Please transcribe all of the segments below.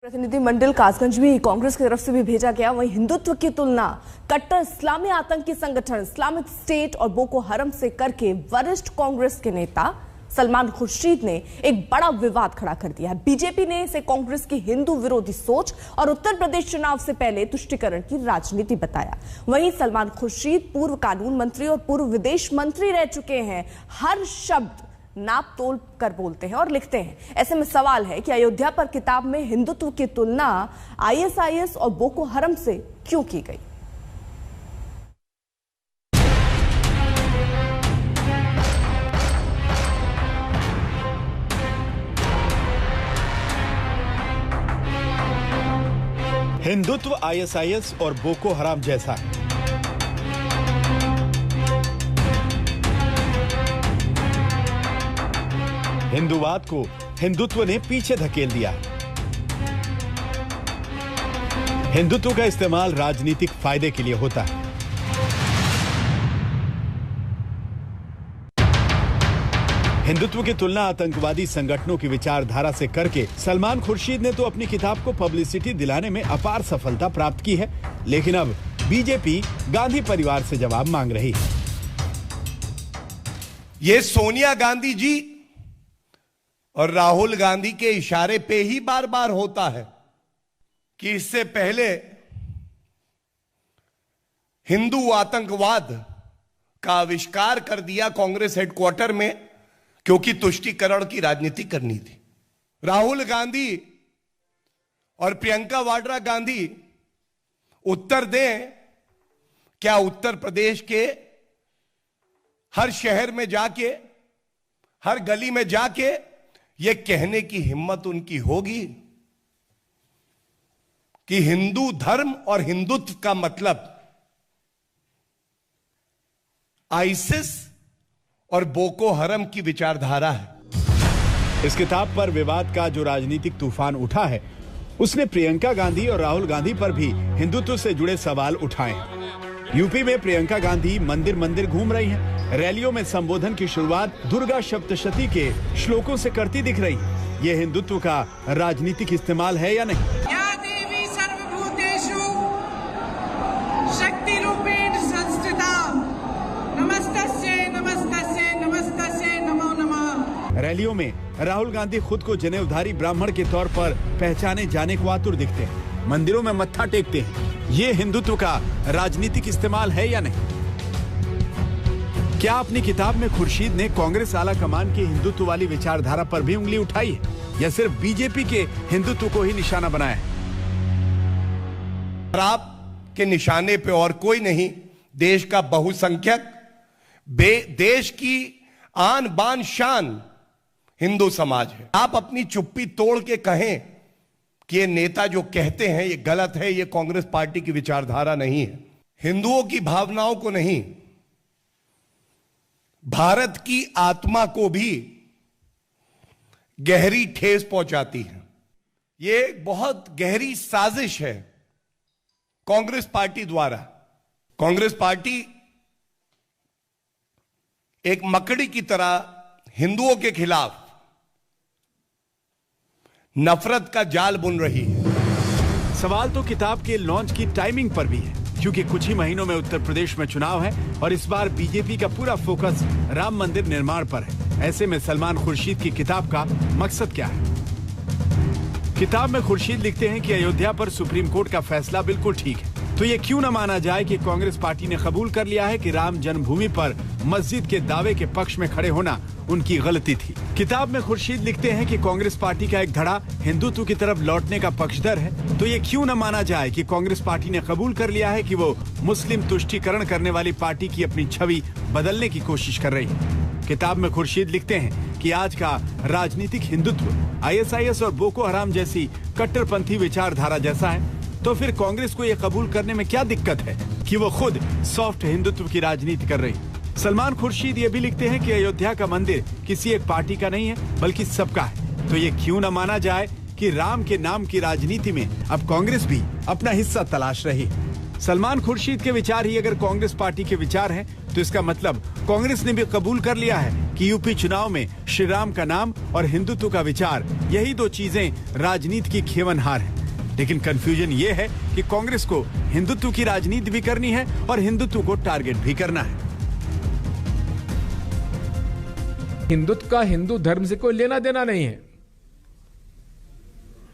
प्रतिनिधिमंडल कासगंज में कांग्रेस की तरफ से भी भेजा गया। वहीं हिंदुत्व की तुलना कट्टर इस्लामी आतंकी संगठन इस्लामिक स्टेट और बोको हरम से करके वरिष्ठ कांग्रेस के नेता सलमान खुर्शीद ने एक बड़ा विवाद खड़ा कर दिया है। बीजेपी ने इसे कांग्रेस की हिंदू विरोधी सोच और उत्तर प्रदेश चुनाव से पहले तुष्टीकरण की राजनीति बताया। वहीं सलमान खुर्शीद पूर्व कानून मंत्री और पूर्व विदेश मंत्री रह चुके हैं। हर शब्द नाप तोल कर बोलते हैं और लिखते हैं। ऐसे में सवाल है कि अयोध्या पर किताब में हिंदुत्व की तुलना आईएसआईएस और बोको हरम से क्यों की गई। हिंदुत्व आईएसआईएस और बोको हराम जैसा है। हिंदुवाद को हिंदुत्व ने पीछे धकेल दिया। हिंदुत्व का इस्तेमाल राजनीतिक फायदे के लिए होता है। हिंदुत्व की तुलना आतंकवादी संगठनों की विचारधारा से करके सलमान खुर्शीद ने तो अपनी किताब को पब्लिसिटी दिलाने में अपार सफलता प्राप्त की है। लेकिन अब बीजेपी गांधी परिवार से जवाब मांग रही है। ये सोनिया गांधी जी और राहुल गांधी के इशारे पे ही बार बार होता है कि इससे पहले हिंदू आतंकवाद का आविष्कार कर दिया कांग्रेस हेडक्वार्टर में, क्योंकि तुष्टीकरण की राजनीति करनी थी। राहुल गांधी और प्रियंका वाड्रा गांधी उत्तर दें, क्या उत्तर प्रदेश के हर शहर में जाके, हर गली में जाके ये कहने की हिम्मत उनकी होगी कि हिंदू धर्म और हिंदुत्व का मतलब आईसिस और बोको हरम की विचारधारा है। इस किताब पर विवाद का जो राजनीतिक तूफान उठा है, उसने प्रियंका गांधी और राहुल गांधी पर भी हिंदुत्व से जुड़े सवाल उठाए हैं। यूपी में प्रियंका गांधी मंदिर मंदिर घूम रही हैं। रैलियों में संबोधन की शुरुआत दुर्गा सप्तशती के श्लोकों से करती दिख रही है। ये हिंदुत्व का राजनीतिक इस्तेमाल है या नहीं? या देवी सर्वभूतेषु शक्तिरूपेण संस्थिता नमस्तस्यै नमस्तस्यै नमस्तस्यै नमो नमः। रैलियों में राहुल गांधी खुद को जनेऊधारी ब्राह्मण के तौर पर पहचाने जाने को आतुर दिखते हैं। मंदिरों में मत्था टेकते हैं। ये हिंदुत्व का राजनीतिक इस्तेमाल है या नहीं? क्या अपनी किताब में खुर्शीद ने कांग्रेस आला कमान की हिंदुत्व वाली विचारधारा पर भी उंगली उठाई है, या सिर्फ बीजेपी के हिंदुत्व को ही निशाना बनाया है? आप के निशाने पे और कोई नहीं, देश का बहुसंख्यक, देश की आन बान शान हिंदू समाज है। आप अपनी चुप्पी तोड़ के कहें कि ये नेता जो कहते हैं ये गलत है, ये कांग्रेस पार्टी की विचारधारा नहीं है। हिंदुओं की भावनाओं को नहीं, भारत की आत्मा को भी गहरी ठेस पहुंचाती है। ये बहुत गहरी साजिश है कांग्रेस पार्टी द्वारा। कांग्रेस पार्टी एक मकड़ी की तरह हिंदुओं के खिलाफ नफरत का जाल बुन रही है। सवाल तो किताब के लॉन्च की टाइमिंग पर भी है, क्योंकि कुछ ही महीनों में उत्तर प्रदेश में चुनाव है और इस बार बीजेपी का पूरा फोकस राम मंदिर निर्माण पर है। ऐसे में सलमान खुर्शीद की किताब का मकसद क्या है? किताब में खुर्शीद लिखते हैं कि अयोध्या पर सुप्रीम कोर्ट का फैसला बिल्कुल ठीक है, तो ये क्यों न माना जाए कि कांग्रेस पार्टी ने कबूल कर लिया है कि राम जन्मभूमि पर मस्जिद के दावे के पक्ष में खड़े होना उनकी गलती थी। किताब में खुर्शीद लिखते हैं कि कांग्रेस पार्टी का एक धड़ा हिंदुत्व की तरफ लौटने का पक्षधर है, तो ये क्यों न माना जाए कि कांग्रेस पार्टी ने कबूल कर लिया है कि वो मुस्लिम तुष्टीकरण करने वाली पार्टी की अपनी छवि बदलने की कोशिश कर रही है। किताब में खुर्शीद लिखते हैं कि आज का राजनीतिक हिंदुत्व आईएसआईएस और बोको हराम जैसी कट्टरपंथी विचारधारा जैसा है, तो फिर कांग्रेस को यह कबूल करने में क्या दिक्कत है कि वो खुद सॉफ्ट हिंदुत्व की राजनीति कर रही है। सलमान खुर्शीद ये भी लिखते हैं कि अयोध्या का मंदिर किसी एक पार्टी का नहीं है, बल्कि सबका है, तो ये क्यों न माना जाए कि राम के नाम की राजनीति में अब कांग्रेस भी अपना हिस्सा तलाश रही है। सलमान खुर्शीद के विचार ही अगर कांग्रेस पार्टी के विचार हैं, तो इसका मतलब कांग्रेस ने भी कबूल कर लिया है कि यूपी चुनाव में श्री राम का नाम और हिंदुत्व का विचार, यही दो चीजें राजनीति की खेवनहार है। लेकिन कंफ्यूजन ये है कि कांग्रेस को हिंदुत्व की राजनीति भी करनी है और हिंदुत्व को टारगेट भी करना है। हिंदुत्व का हिंदू धर्म से कोई लेना देना नहीं है,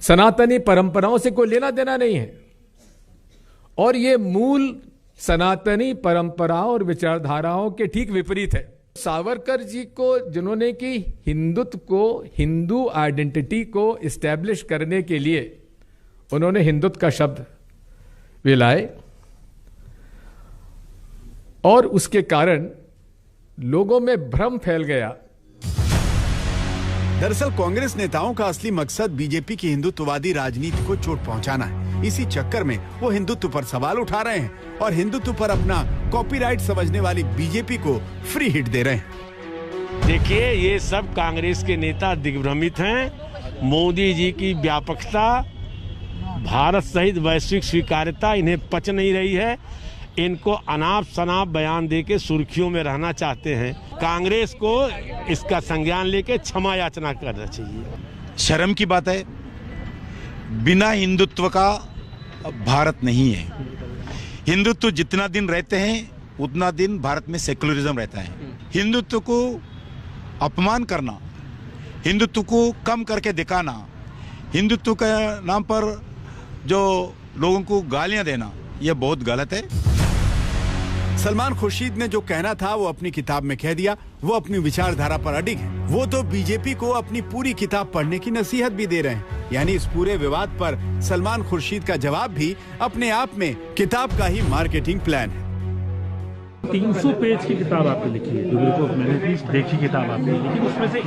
सनातनी परंपराओं से कोई लेना देना नहीं है, और ये मूल सनातनी परंपराओं और विचारधाराओं के ठीक विपरीत है। सावरकर जी को जिन्होंने कि हिंदुत्व को, हिंदू आइडेंटिटी को इस्टेब्लिश करने के लिए उन्होंने हिंदुत्व का शब्द वे लाए, और उसके कारण लोगों में भ्रम फैल गया। दरअसल कांग्रेस नेताओं का असली मकसद बीजेपी की हिंदुत्ववादी राजनीति को चोट पहुंचाना है। इसी चक्कर में वो हिंदुत्व पर सवाल उठा रहे हैं और हिंदुत्व पर अपना कॉपीराइट समझने वाली बीजेपी को फ्री हिट दे रहे हैं। देखिए, ये सब कांग्रेस के नेता दिग्भ्रमित हैं। मोदी जी की व्यापकता, भारत सहित वैश्विक स्वीकार्यता इन्हें पच नहीं रही है। इनको अनाप शनाप बयान देके सुर्खियों में रहना चाहते हैं। कांग्रेस को इसका संज्ञान लेके क्षमा याचना करना चाहिए। शर्म की बात है, बिना हिंदुत्व का भारत नहीं है। हिंदुत्व जितना दिन रहते हैं उतना दिन भारत में सेक्युलरिज्म रहता है। हिंदुत्व को अपमान करना, हिंदुत्व को कम करके दिखाना, हिंदुत्व के नाम पर जो लोगों को गालियां देना, यह बहुत गलत है। सलमान खुर्शीद ने जो कहना था वो अपनी किताब में कह दिया। वो अपनी विचारधारा पर अडिग है। वो तो बीजेपी को अपनी पूरी किताब पढ़ने की नसीहत भी दे रहे हैं। यानी इस पूरे विवाद पर सलमान खुर्शीद का जवाब भी अपने आप में किताब का ही मार्केटिंग प्लान है। 300 पेज की किताब आपने लिखी है, जो बिल्कुल मैंने देखी किताब आपने, लेकिन उसमें से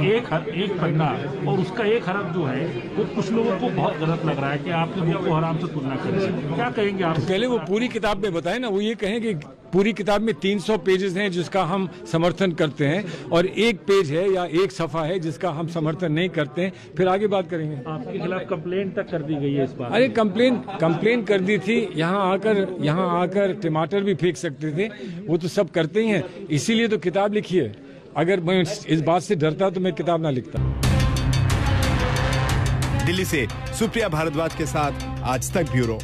एक पन्ना और उसका एक हरफ जो है वो कुछ लोगों को बहुत गलत लग रहा है कि आपने बोको हराम से तुलना करें। क्या कहेंगे आप? पहले वो पूरी किताब में बताएं ना। वो ये कहें कि पूरी किताब में 300 पेजेस हैं जिसका हम समर्थन करते हैं, और एक पेज है या एक सफा है जिसका हम समर्थन नहीं करते हैं, फिर आगे बात करेंगे। आपके खिलाफ कंप्लेंट तक कर दी गई है इस बार। अरे कंप्लेन कर दी थी। यहाँ आकर टमाटर भी फेंक सकते थे, वो तो सब करते ही हैं। इसीलिए तो किताब लिखी है। अगर मैं इस बात से डरता तो मैं किताब ना लिखता। दिल्ली से सुप्रिया भारद्वाज के साथ आज तक ब्यूरो।